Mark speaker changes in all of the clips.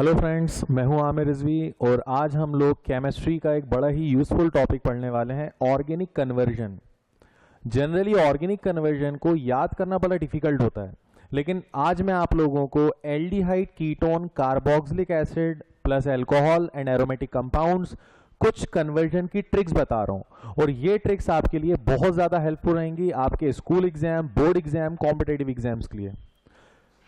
Speaker 1: Hello friends, मैं हूं आमिर रिजवी और आज हम लोग केमिस्ट्री का एक बड़ा ही यूज़फुल टॉपिक पढ़ने वाले हैं, organic conversion. Generally organic conversion को याद करना बड़ा डिफिकल्ट होता है, लेकिन आज मैं आप लोगों को aldehyde ketone carboxylic acid plus alcohol and aromatic compounds कुछ कन्वर्जन की ट्रिक्स बता रहा हूं और ये ट्रिक्स आपके लिए बहुत ज़्यादा हेल्पफुल रहेंगी आपके school exam, board exam, competitive exams के लिए।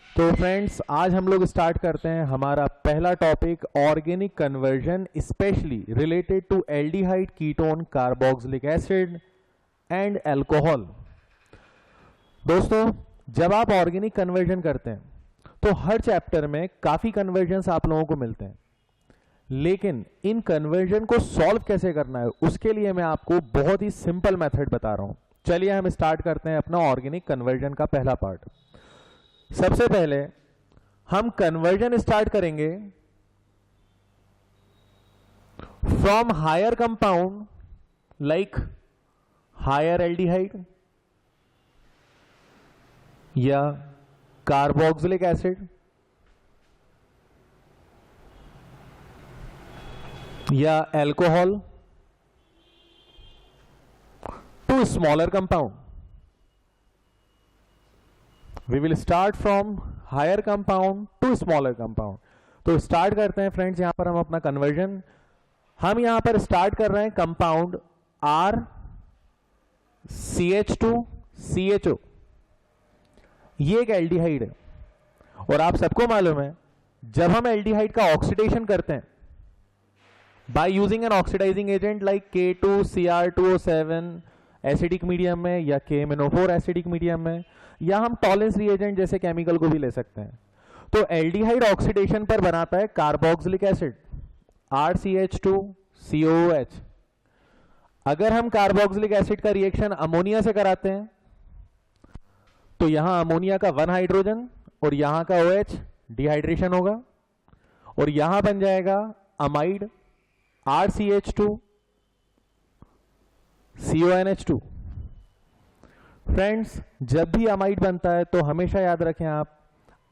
Speaker 1: तो फ्रेंड्स, आज हम लोग स्टार्ट करते हैं हमारा पहला topic, organic conversion specially related to aldehyde ketone carboxylic acid and alcohol. दोस्तों, जब आप ऑर्गेनिक कन्वर्जन करते हैं तो हर चैप्टर में काफ़ी कन्वर्जन्स आप लोगों को मिलते हैं, लेकिन इन कन्वर्जन को सॉल्व कैसे करना है उसके लिए मैं आपको बहुत ही सिंपल मेथड बता रहा हूं। चलिए हम स्टार्ट करते हैं अपना ऑर्गेनिक कन्वर्जन का पहला पार्ट। सबसे पहले हम कन्वर्जन स्टार्ट करेंगे from higher compound like higher aldehyde या कार्बोक्सिलिक एसिड या alcohol to smaller compound. We will start from higher compound to smaller compound। तो स्टार्ट करते हैं फ्रेंड्स यहां पर हम अपना कन्वर्जन। हम यहां पर स्टार्ट कर रहे हैं कंपाउंड R CH2CHO। ये एक एल्डिहाइड है और आप सबको मालूम है जब हम एल्डिहाइड का ऑक्सीडेशन करते हैं by using an oxidizing agent like K2Cr2O7 acidic medium में या KMnO4 एसिडिक मीडियम में, या हम टॉलेंस रिएजेंट जैसे केमिकल को भी ले सकते हैं, तो एल्डिहाइड ऑक्सीडेशन पर बनाता है कार्बोक्सिलिक एसिड RCH2COOH। अगर हम कार्बोक्सिलिक एसिड का रिएक्शन अमोनिया से कराते हैं तो यहां अमोनिया का 1 हाइड्रोजन और यहां का OH डिहाइड्रेशन होगा और यहां बन जाएगा अमाइड RCH2CONH2। फ्रेंड्स, जब भी अमाइड बनता है तो हमेशा याद रखें आप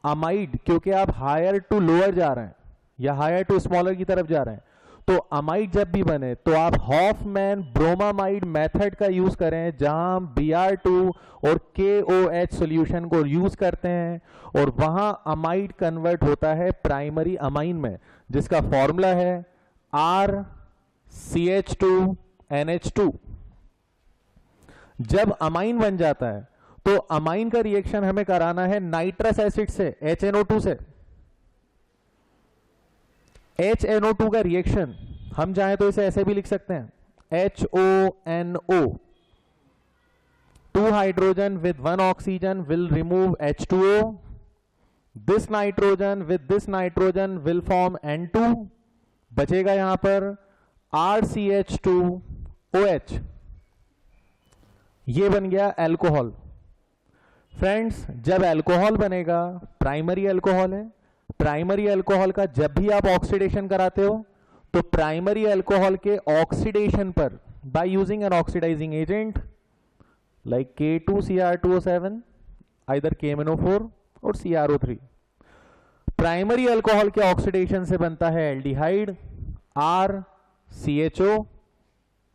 Speaker 1: अमाइड, क्योंकि आप हायर टू लोअर जा रहे हैं या हायर टू स्मॉलर की तरफ जा रहे हैं, तो अमाइड जब भी बने तो आप हॉफमैन ब्रोमामाइड मेथड का यूज करें, जहां हम Br2 और KOH सॉल्यूशन को यूज करते हैं और वहां अमाइड कन्वर्ट होता है प्राइमरी अमाइन में, जिसका फॉर्मूला है RCH2NH2। जब अमाइन बन जाता है तो अमाइन का रिएक्शन हमें कराना है नाइट्रस एसिड से, HNO2 से। HNO2 का रिएक्शन हम चाहें तो इसे ऐसे भी लिख सकते हैं, HONO, 2 hydrogen with 1 oxygen will remove H2O, this nitrogen with this nitrogen will form N2, बचेगा यहां पर RCH2OH। ये बन गया अल्कोहल। फ्रेंड्स, जब अल्कोहल बनेगा, प्राइमरी अल्कोहल है, प्राइमरी अल्कोहल का जब भी आप ऑक्सीडेशन कराते हो तो प्राइमरी अल्कोहल के ऑक्सीडेशन पर by using an oxidizing agent like K2Cr2O7 either KMnO4 और CrO3, प्राइमरी अल्कोहल के ऑक्सीडेशन से बनता है aldehyde RCHO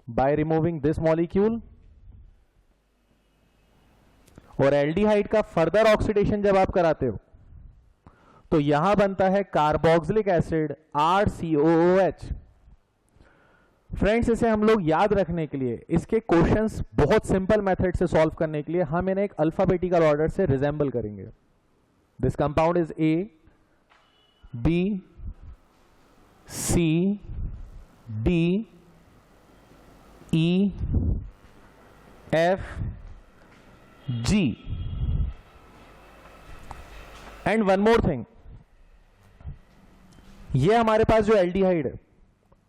Speaker 1: by removing this molecule, और एल्डिहाइड का फर्दर ऑक्सीडेशन जब आप कराते हो तो यहां बनता है कार्बोक्सिलिक एसिड RCOOH। फ्रेंड्स, इसे हम लोग याद रखने के लिए, इसके क्वेश्चंस बहुत सिंपल मेथड से सॉल्व करने के लिए हम इन्हें एक अल्फाबेटिकल ऑर्डर से रिजेंबल करेंगे। This compound is A, B, C, D, E, F, G and one more thing, ये हमारे पास जो एल्डिहाइड है,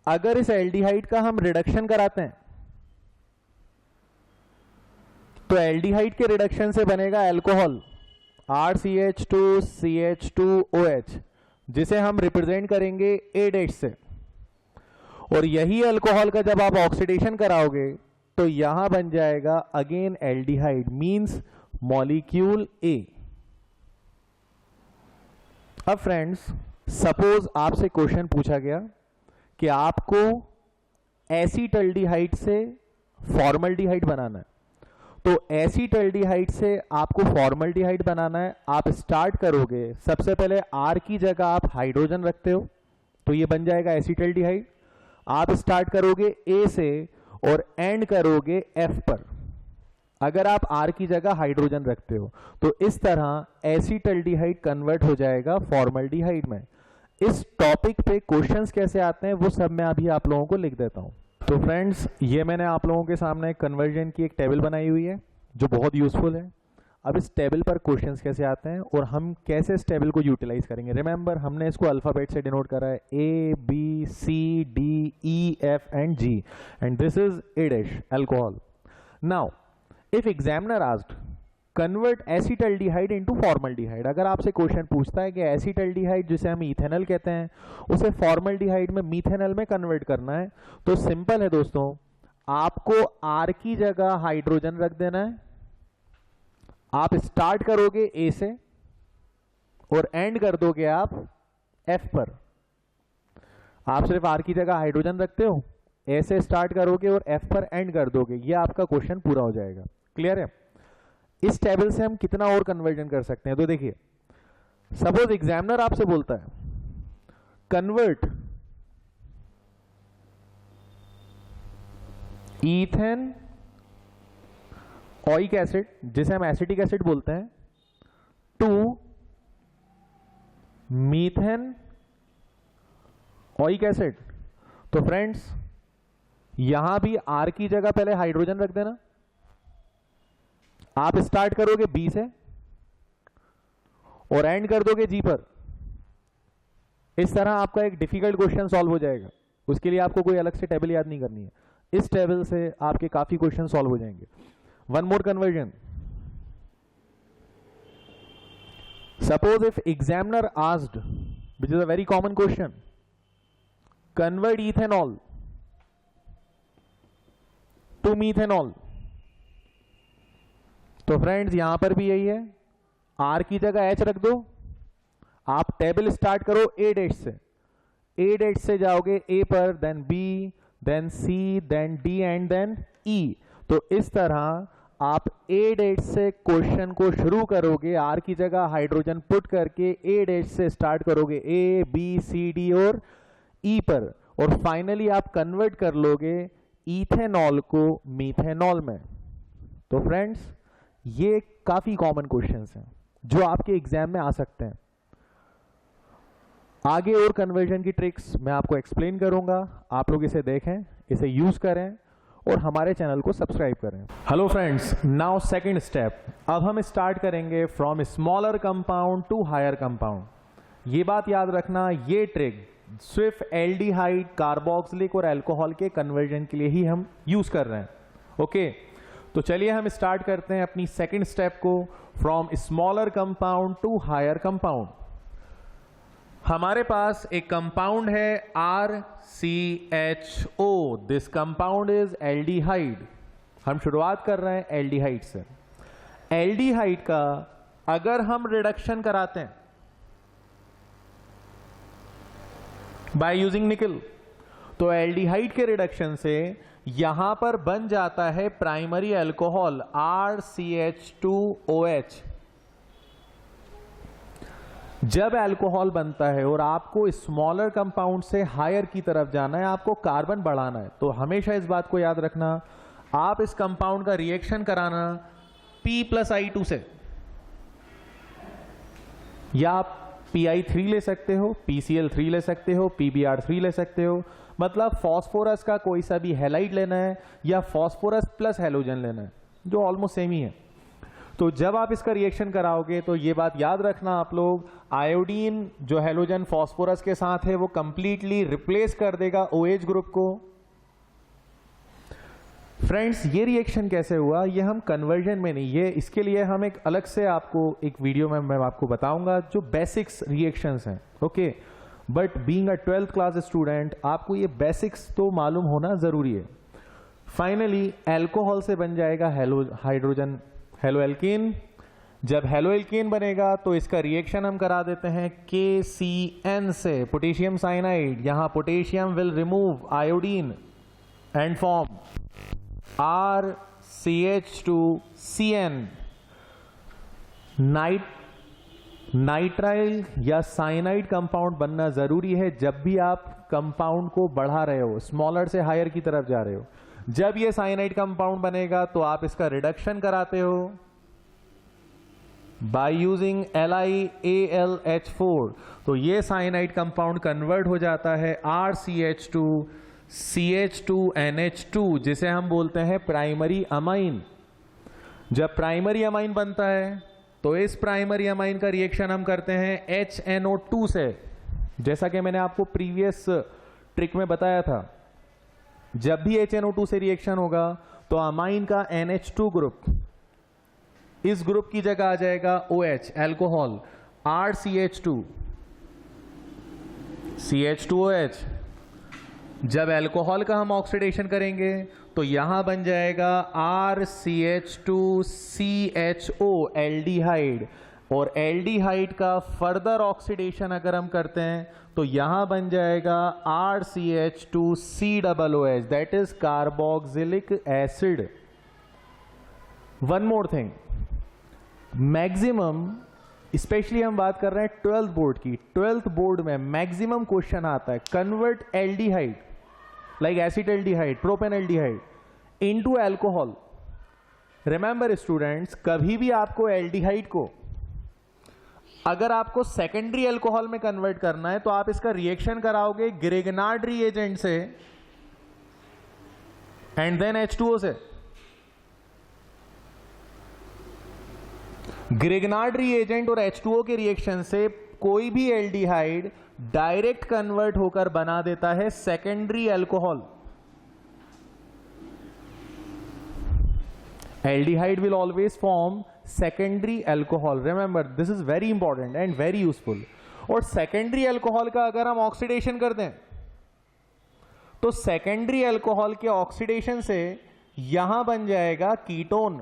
Speaker 1: अगर इस एल्डिहाइड का हम रिडक्शन कराते हैं तो एल्डिहाइड के रिडक्शन से बनेगा अल्कोहल RCH2CH2OH, जिसे हम रिप्रेजेंट करेंगे A' से, और यही अल्कोहल का जब आप ऑक्सीडेशन कराओगे तो यहां बन जाएगा again aldehyde, means molecule A। अब फ्रेंड्स, सपोज आपसे क्वेश्चन पूछा गया कि आपको एसीटल्डिहाइड से फॉर्मल्डिहाइड बनाना है, तो एसीटल्डिहाइड से आपको फॉर्मल्डिहाइड बनाना है। आप स्टार्ट करोगे, सबसे पहले आर की जगह आप हाइड्रोजन रखते हो तो ये बन जाएगा एसीटल्डिहाइड। आप स्टार्ट करोगे ए से और एंड करोगे एफ पर, अगर आप आर की जगह हाइड्रोजन रखते हो तो इस तरह एसीटल्डिहाइड कन्वर्ट हो जाएगा फॉर्मल्डिहाइड में। इस टॉपिक पे क्वेश्चंस कैसे आते हैं वो सब मैं अभी आप लोगों को लिख देता हूं। तो फ्रेंड्स, ये मैंने आप लोगों के सामने कन्वर्जन की एक टेबल बनाई हुई है जो बहुत यूजफुल है। अब इस टेबल पर क्वेश्चंस कैसे आते हैं और हम कैसे इस टेबल को यूटिलाइज करेंगे। रिमेंबर, हमने इसको अल्फाबेट से डिनोट करा है, A B C D E F and G, and this is a dash alcohol. Now if examiner asked convert acetaldehyde into formaldehyde, अगर आपसे क्वेश्चन पूछता है कि एसीटल्डिहाइड जिसे हम इथेनॉल कहते हैं उसे फॉर्मल्डिहाइड में मीथेनॉल में कन्वर्ट करना है, तो सिंपल है दोस्तों, आपको आर की जगह हाइड्रोजन रख देना है। आप स्टार्ट करोगे ए से और एंड कर दोगे आप एफ पर। आप सिर्फ आर की जगह हाइड्रोजन रखते हो, ए से स्टार्ट करोगे और एफ पर एंड कर दोगे, ये आपका क्वेश्चन पूरा हो जाएगा। क्लियर है? इस टेबल से हम कितना और कन्वर्जन कर सकते हैं, तो देखिए, सपोज एग्जामिनर आपसे बोलता है कन्वर्ट ईथेन ओइक एसिड, जिसे हम एसिटिक एसिड बोलते हैं, टू मीथेन ओइक एसिड। तो फ्रेंड्स, यहां भी आर की जगह पहले हाइड्रोजन रख देना। आप स्टार्ट करोगे बी से और एंड कर दोगे जी पर। इस तरह आपका एक डिफिकल्ट क्वेश्चन सॉल्व हो जाएगा। उसके लिए आपको कोई अलग से टेबल याद नहीं करनी है, इस टेबल से आपके काफी क्वेश्चन सॉल्व हो जाएंगे। One more conversion, suppose if examiner asked, which is a very common question, convert ethanol to methanol, तो फ्रेंड्स यहां पर भी यही है, आर की जगह एच रख दो। आप टेबल स्टार्ट करो ए डैश से, ए डैश से जाओगे ए पर, then B, then C, then D and then E. तो इस तरह आप ए डैश से क्वेश्चन को शुरू करोगे, आर की जगह हाइड्रोजन पुट करके ए डैश से स्टार्ट करोगे ए बी सी डी और ई पर, और फाइनली आप कन्वर्ट कर लोगे इथेनॉल को मीथेनॉल में। तो फ्रेंड्स, ये काफी कॉमन क्वेश्चंस हैं जो आपके एग्जाम में आ सकते हैं। आगे और कन्वर्जन की ट्रिक्स मैं आपको एक्सप्लेन करूंगा, आप लोग इसे देखें, इसे यूज करें और हमारे चैनल को सब्सक्राइब करें। Hello friends, now second step, अब हम स्टार्ट करेंगे from smaller compound to higher compound. ये बात याद रखना, ये ट्रिक सिर्फ एल्डिहाइड, कार्बोक्सिलिक और अल्कोहल के कन्वर्जन के लिए ही हम यूज कर रहे हैं। ओके, तो चलिए हम स्टार्ट करते हैं अपनी सेकंड स्टेप को, from smaller compound to higher compound. हमारे पास एक कंपाउंड है RCHO, this compound is aldehyde. हम शुरुआत कर रहे हैं एल्डिहाइड से। एल्डिहाइड का अगर हम रिडक्शन कराते हैं बाय यूजिंग निकल, तो एल्डिहाइड के रिडक्शन से यहां पर बन जाता है प्राइमरी अल्कोहल RCH2OH। जब अल्कोहल बनता है और आपको स्मॉलर कंपाउंड से हायर की तरफ जाना है, आपको कार्बन बढ़ाना है, तो हमेशा इस बात को याद रखना, आप इस कंपाउंड का रिएक्शन कराना P+I2 से, या आप PI3 ले सकते हो, PCl3 ले सकते हो, PBr3 ले सकते हो। मतलब फॉस्फोरस का कोई सा भी हैलाइड लेना है या फॉस्फोरस प्लस हैलोजन लेना है, जो ऑलमोस्ट सेम ही है। तो जब आप इसका रिएक्शन कराओगे तो ये बात याद रखना आप लोग, आयोडीन जो हैलोजन फॉस्फोरस के साथ है वो कंप्लीटली रिप्लेस कर देगा OH ग्रुप को। फ्रेंड्स, ये रिएक्शन कैसे हुआ, ये हम कन्वर्जन में नहीं, ये इसके लिए हम एक अलग से आपको एक वीडियो में मैं आपको बताऊंगा जो बेसिक्स रिएक्शंस हैं। Okay, but being a 12th class student आपको ये बेसिक्स तो मालूम होना जरूरी है। फाइनली अल्कोहल से बन जाएगा हाइड्रोजन हेलो एल्कीन, जब हेलो एल्केन बनेगा तो इसका रिएक्शन हम करा देते हैं KCN से, पोटेशियम साइनाइड। यहां potassium will remove iodine and form RCH2CN। Nitrile या साइनाइड कंपाउंड बनना जरूरी है जब भी आप कंपाउंड को बढ़ा रहे हो, स्मॉलर से हायर की तरफ जा रहे हो। जब ये साइनाइड कंपाउंड बनेगा तो आप इसका रिडक्शन कराते हो बाय यूजिंग LiAlH4। तो ये साइनाइड कंपाउंड कन्वर्ट हो जाता है RCH2CH2NH2, जिसे हम बोलते हैं प्राइमरी अमाइन। जब प्राइमरी अमाइन बनता है तो इस प्राइमरी अमाइन का रिएक्शन हम करते हैं HNO2 से, जैसा कि मैंने आपको प्रीवियस ट्रिक में बताया था। जब भी HNO2 से रिएक्शन होगा तो अमाइन का NH2 ग्रुप इस ग्रुप की जगह आ जाएगा OH, अल्कोहल, RCH2 CH2OH। जब अल्कोहल का हम ऑक्सीडेशन करेंगे तो यहां बन जाएगा RCH2CHO, एल्डिहाइड। और एल्डिहाइड का फर्दर ऑक्सीडेशन अगर हम करते हैं तो यहां बन जाएगा RCH2COOH, that is carboxylic acid. One more thing, maximum, specially हम बात कर रहे हैं 12th बोर्ड की, 12th बोर्ड में मैक्सिमम क्वेश्चन आता है convert aldehyde like acetaldehyde, propanaldehyde into alcohol. Remember students, कभी भी आपको एल्डिहाइड को अगर आपको सेकेंडरी अल्कोहल में कन्वर्ट करना है तो आप इसका रिएक्शन कराओगे ग्रिग्नार्ड रिएजेंट से एंड देन H2O से। ग्रिग्नार्ड रिएजेंट और H2O के रिएक्शन से कोई भी एल्डिहाइड डायरेक्ट कन्वर्ट होकर बना देता है secondary alcohol. Aldehyde will always form secondary alcohol. Remember, this is very important and very useful. और सेकेंडरी अल्कोहल का अगर हम ऑक्सीडेशन कर दें तो सेकेंडरी अल्कोहल के ऑक्सीडेशन से यहां बन जाएगा कीटोन।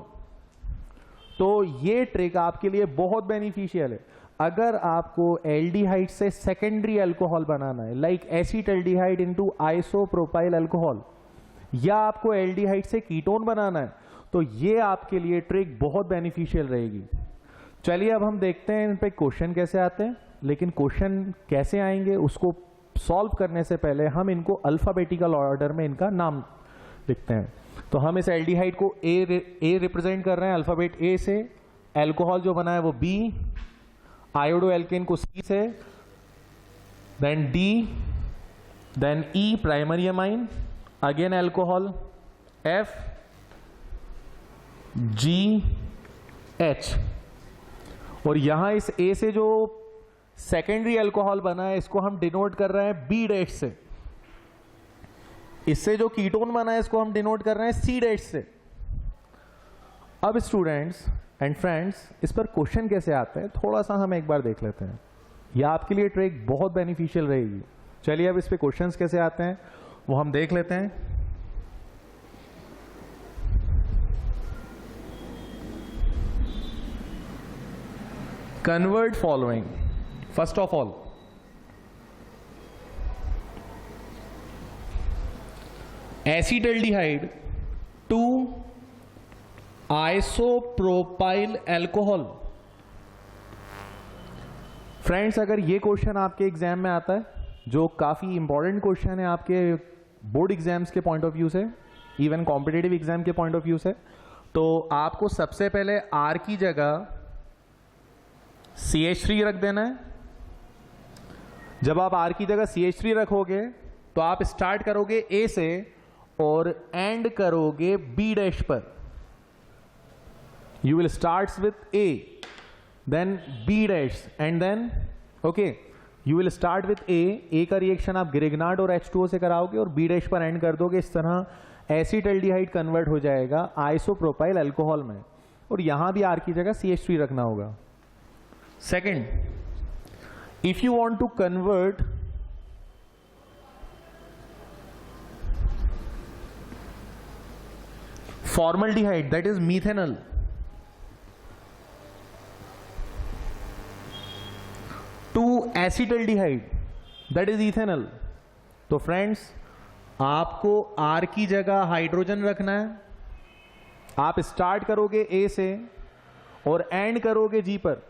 Speaker 1: तो ये ट्रिक आपके लिए बहुत बेनिफिशियल है। अगर आपको एल्डिहाइड से सेकेंडरी अल्कोहल बनाना है like acetaldehyde into isopropyl alcohol, या आपको एल्डिहाइड से कीटोन बनाना है तो ये आपके लिए ट्रिक बहुत बेनिफिशियल रहेगी। चलिए अब हम देखते हैं इन पे क्वेश्चन कैसे आते हैं। लेकिन क्वेश्चन कैसे आएंगे उसको सॉल्व करने से पहले हम इनको अल्फाबेटिकल ऑर्डर में इनका नाम लिखते हैं। तो हम इस एल्डिहाइड को ए रिप्रेजेंट कर रहे हैं अल्फाबेट ए से, अल्कोहल जो बना है वो बी, आयोडो एल्केन को सी से, then D, then E primary amine, again alcohol F, G, H. और यहां इस ए से जो सेकेंडरी अल्कोहल बना है इसको हम डिनोट कर रहे हैं बी डैश से। इससे जो कीटोन बना है इसको हम डिनोट कर रहे हैं सी डैश से। अब स्टूडेंट्स एंड फ्रेंड्स, इस पर क्वेश्चन कैसे आते हैं थोड़ा सा हम एक बार देख लेते हैं। यह आपके लिए ट्रिक बहुत बेनिफिशियल रहेगी। चलिए अब इस पे क्वेश्चंस कैसे आते हैं वो हम देख लेते हैं। Convert following. First of all, acetaldehyde to isopropyl alcohol. Friends, अगर ये क्वेश्चन आपके एग्जाम में आता है, जो काफी इंपॉर्टेंट क्वेश्चन है आपके बोर्ड एग्जाम्स के पॉइंट ऑफ व्यू से, इवन कॉम्पिटेटिव एग्जाम के पॉइंट ऑफ व्यू से, तो आपको सबसे पहले आर की जगह CH3 रख देना है। जब आप R की जगह CH3 रखोगे तो आप स्टार्ट करोगे A से और एंड करोगे B डैश पर। You will start with A, then B dash and then okay, you will start with A का रिएक्शन आप ग्रिग्नार्ड और H2O से कराओगे और B डैश पर एंड कर दोगे। इस तरह एसिटाल्डिहाइड कन्वर्ट हो जाएगा आइसोप्रोपाइल अल्कोहल में, और यहां भी R की जगह CH3 रखना होगा। Second, if you want to convert formaldehyde, that is methanol, acetaldehyde that is ethanol. तो फ्रेंड्स आपको R की जगह हाइड्रोजन रखना है। आप स्टार्ट करोगे A से और एंड करोगे G पर।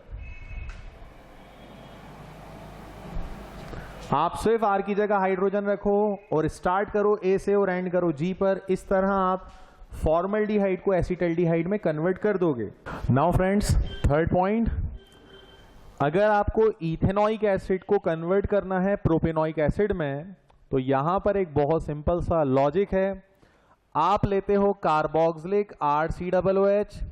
Speaker 1: आप सिर्फ R की जगह हाइड्रोजन रखो और स्टार्ट करो A से और एंड करो G पर। इस तरह आप फॉर्मल्डिहाइड को एसिटल्डिहाइड में कन्वर्ट कर दोगे। नाउ फ्रेंड्स थर्ड पॉइंट, अगर आपको इथेनॉइक एसिड को कन्वर्ट करना है प्रोपेनॉइक एसिड में, तो यहां पर एक बहुत सिंपल सा लॉजिक है। आप लेते हो कार्बोक्सिलिक RCOOH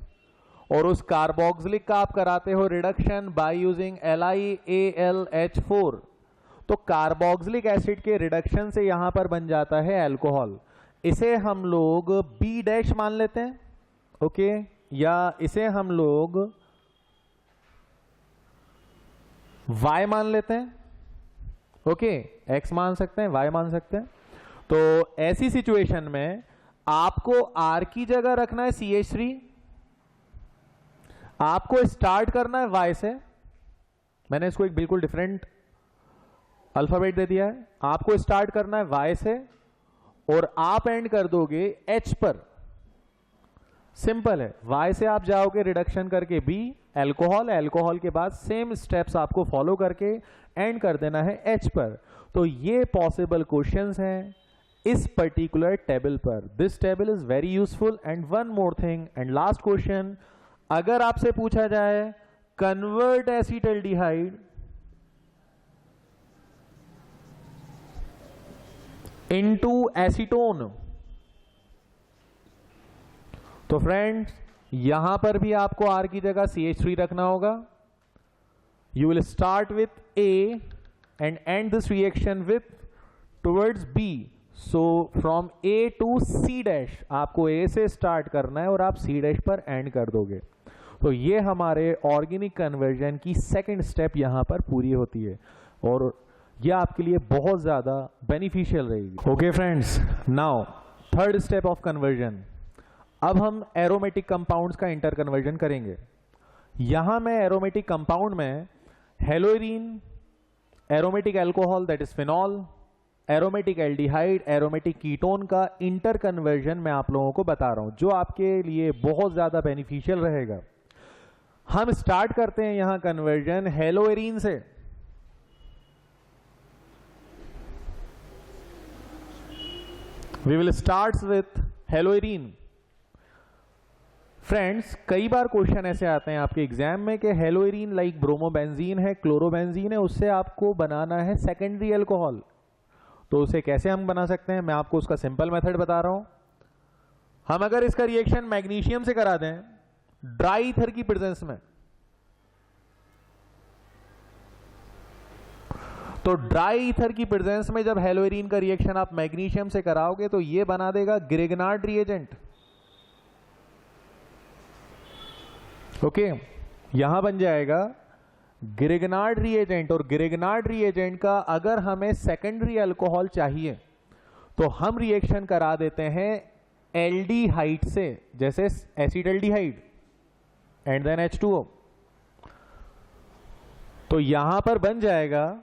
Speaker 1: और उस कार्बोक्सिलिक का आप कराते हो रिडक्शन बाय यूजिंग LiAlH4। तो कार्बोक्सिलिक एसिड के रिडक्शन से यहां पर बन जाता है अल्कोहल। इसे हम लोग B- मान लेते हैं, ओके, या इसे हम लोग Y मान लेते हैं, ओके, X मान सकते हैं, Y मान सकते हैं। तो ऐसी सिचुएशन में आपको R की जगह रखना है CH3, आपको स्टार्ट करना है Y से। मैंने इसको एक बिल्कुल डिफरेंट अल्फाबेट दे दिया है। आपको स्टार्ट करना है Y से और आप एंड कर दोगे H पर। सिंपल है, Y से आप जाओगे रिडक्शन करके B, अल्कोहल, अल्कोहल के बाद सेम स्टेप्स आपको फॉलो करके एंड कर देना है H पर। तो ये पॉसिबल क्वेश्चंस हैं इस पर्टिकुलर टेबल पर। This table is very useful. And one more thing and last question, अगर आपसे पूछा जाए कन्वर्ट एसिटल्डिहाइड इनटू एसीटोन, तो फ्रेंड्स यहां पर भी आपको R की जगह CH3 रखना होगा। You will start with A and and this reaction with towards B। So from A to C' आपको A से स्टार्ट करना है और आप C' पर एंड कर दोगे। तो ये हमारे ऑर्गेनिक कन्वर्जन की सेकंड स्टेप यहां पर पूरी होती है और ये आपके लिए बहुत ज्यादा बेनिफिशियल रहेगी। Okay friends, now third step of conversion. अब हम एरोमेटिक कंपाउंड्स का इंटर कन्वर्जन करेंगे। यहां मैं एरोमेटिक कंपाउंड में haloarene, aromatic alcohol that is phenol, aromatic aldehyde, aromatic ketone का इंटर कन्वर्जन मैं आप लोगों को बता रहा हूं, जो आपके लिए बहुत ज्यादा बेनिफिशियल रहेगा। हम स्टार्ट करते हैं यहां कन्वर्जन हेलोइरीन से। We will start with haloarene. Friends कई बार क्वेश्चन ऐसे आते हैं आपके एग्जाम में कि हेलोइरीन लाइक ब्रोमोबेंजीन है, क्लोरोबेंजीन है, उससे आपको बनाना है सेकेंडरी अल्कोहल। तो उसे कैसे हम बना सकते हैं, मैं आपको उसका सिंपल मेथड बता रहा हूं। हम अगर इसका रिएक्शन मैग्नीशियम से करा दें ड्राई ईथर की प्रेजेंस में, तो ड्राई ईथर की प्रेजेंस में जब हेलोइरीन का रिएक्शन आप मैग्नीशियम से कराओगे तो ये बना देगा ग्रिग्नार्ड रिएजेंट। ओके, यहां बन जाएगा ग्रिग्नार्ड रिएजेंट। और ग्रिग्नार्ड रिएजेंट का अगर हमें सेकेंडरी अल्कोहल चाहिए तो हम रिएक्शन करा देते हैं एल्डिहाइड से, जैसे एसिटल्डिहाइड एंड देन H2O। तो यहां पर बन जाएगा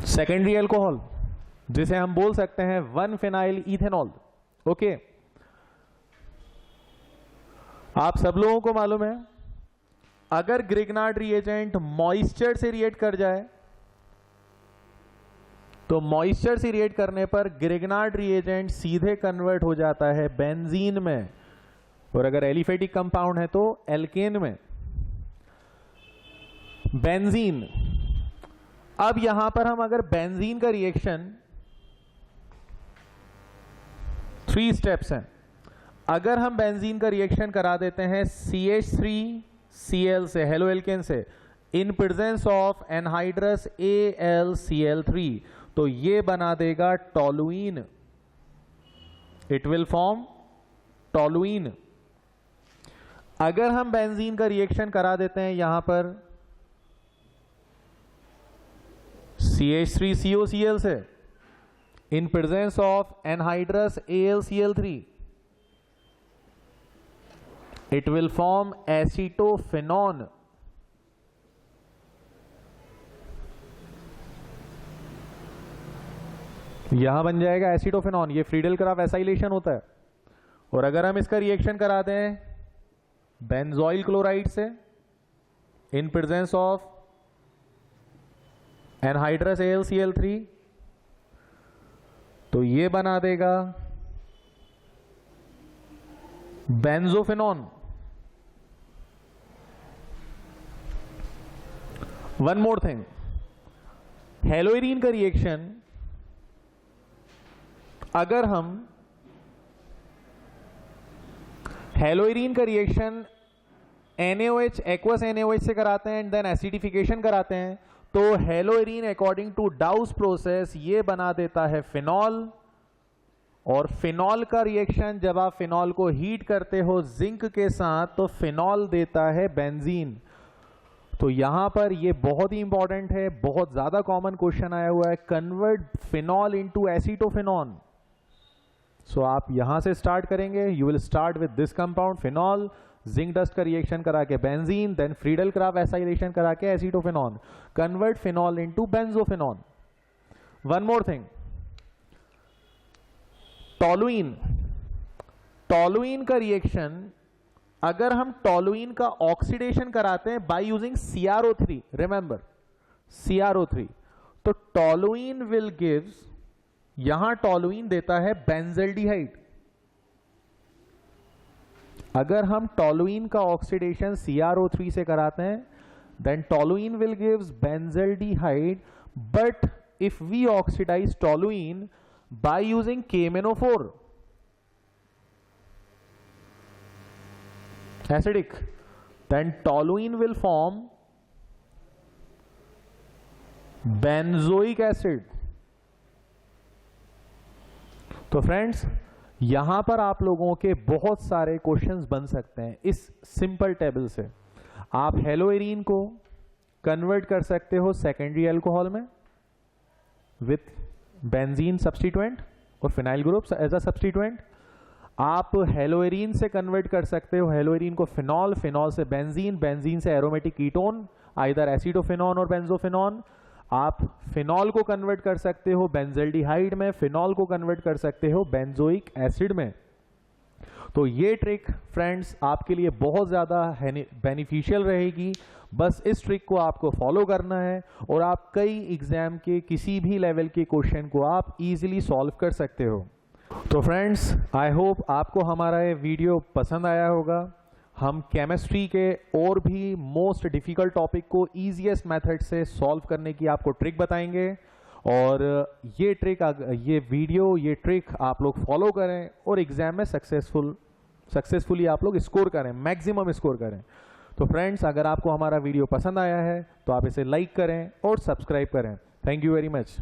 Speaker 1: सेकेंडरी अल्कोहल, जिसे हम बोल सकते हैं 1-फेनाइल इथेनॉल। ओके, आप सब लोगों को मालूम है अगर ग्रिग्नार्ड रिएजेंट मॉइस्चर से रिएक्ट कर जाए तो मॉइस्चर से रिएक्ट करने पर ग्रिग्नार्ड रिएजेंट सीधे कन्वर्ट हो जाता है बेंजीन में, और अगर एलिफेटिक कंपाउंड है तो एल्केन में। बेंजीन, अब यहां पर हम अगर बेंजीन का रिएक्शन 3 स्टेप्स हैं, अगर हम बेंजीन का रिएक्शन करा देते हैं CH3Cl से, हेलो एल्केन से, in presence of anhydrous AlCl3, तो ये बना देगा toluene. It will form toluene. अगर हम बेंजीन का रिएक्शन करा देते हैं यहां पर CH3COCl से, in presence of anhydrous AlCl3, it will form acetophenone. यहां बन जाएगा एसिटोफेनॉन। ये फ्रीडल क्राफ एसाइलेशन होता है। और अगर हम इसका रिएक्शन कराते हैं बेंजोइल क्लोराइड से in presence of anhydrous AlCl3, तो ये बना देगा बेंजोफेनॉन। वन मोर थिंग, हेलोइरीन का रिएक्शन अगर हम हेलोइरीन का रिएक्शन NaOH एक्वस NaOH से कराते हैं एंड देन एसिडिफिकेशन कराते हैं, तो हेलोइरीन अकॉर्डिंग टू डाउस प्रोसेस ये बना देता है फिनॉल। और फिनॉल का रिएक्शन जब आप फिनॉल को हीट करते हो जिंक के साथ, तो फिनॉल देता है बेंजीन। तो यहां पर ये बहुत ही इंपॉर्टेंट है, बहुत ज्यादा कॉमन क्वेश्चन आया हुआ है, convert phenol into acetophenone. So आप यहां से स्टार्ट करेंगे, you will start with this compound phenol, zinc dust का रिएक्शन करा के benzene, then Friedel Crafts acylation करा के acetophenone, convert phenol into benzophenone. One more thing, toluene, toluene का रिएक्शन अगर हम टोलुइन का ऑक्सीडेशन कराते हैं by using CrO3, remember CrO3, तो टोलुइन विल गिव्स, यहां टोलुइन देता है बेंजल्डिहाइड। अगर हम टोलुइन का ऑक्सीडेशन CrO3 से कराते हैं then toluene will gives benzaldehyde, but if we oxidize toluene by using KMnO4 acidic, then toluene will form benzoic acid। तो फ्रेंड्स यहां पर आप लोगों के बहुत सारे क्वेश्चंस बन सकते हैं इस सिंपल टेबल से। आप हेलोइरीन को कन्वर्ट कर सकते हो सेकेंडरी अल्कोहल में विथ बेंजीन सब्स्टिट्यूएंट और phenyl groups as a substituent. आप हेलोइरीन से कन्वर्ट कर सकते हो हेलोइरीन को फिनॉल, फिनॉल से बेंजीन, बेंजीन से एरोमेटिक कीटोन आइदर एसिटोफेनॉन और बेंजोफेनॉन। आप फिनॉल को कन्वर्ट कर सकते हो बेंजल्डिहाइड में, फिनॉल को कन्वर्ट कर सकते हो बेंजोइक एसिड में। तो ये ट्रिक फ्रेंड्स आपके लिए बहुत ज़्यादा बेनिफिशियल रहेगी। बस इस ट्रिक को आपको फॉलो करना है और आप कई एग्जाम के किसी भी लेवल के क्वेश्चन को आप इजीली सॉल्व कर सकते हो। तो फ्रेंड्स आई होप आपको हमारा ये वीडियो पसंद आया होगा। हम केमिस्ट्री के और भी मोस्ट डिफिकल्ट टॉपिक को ईजीएस्ट मेथड से सॉल्व करने की आपको ट्रिक बताएंगे। और ये ट्रिक, ये वीडियो, ये ट्रिक आप लोग फॉलो करें और एग्जाम में सक्सेसफुली आप लोग स्कोर करें, मैक्सिमम स्कोर करें। तो फ्रेंड्स अगर आपको हमारा वीडियो पसंद आया है तो आप इसे लाइक करें और सब्सक्राइब करें। Thank you very much.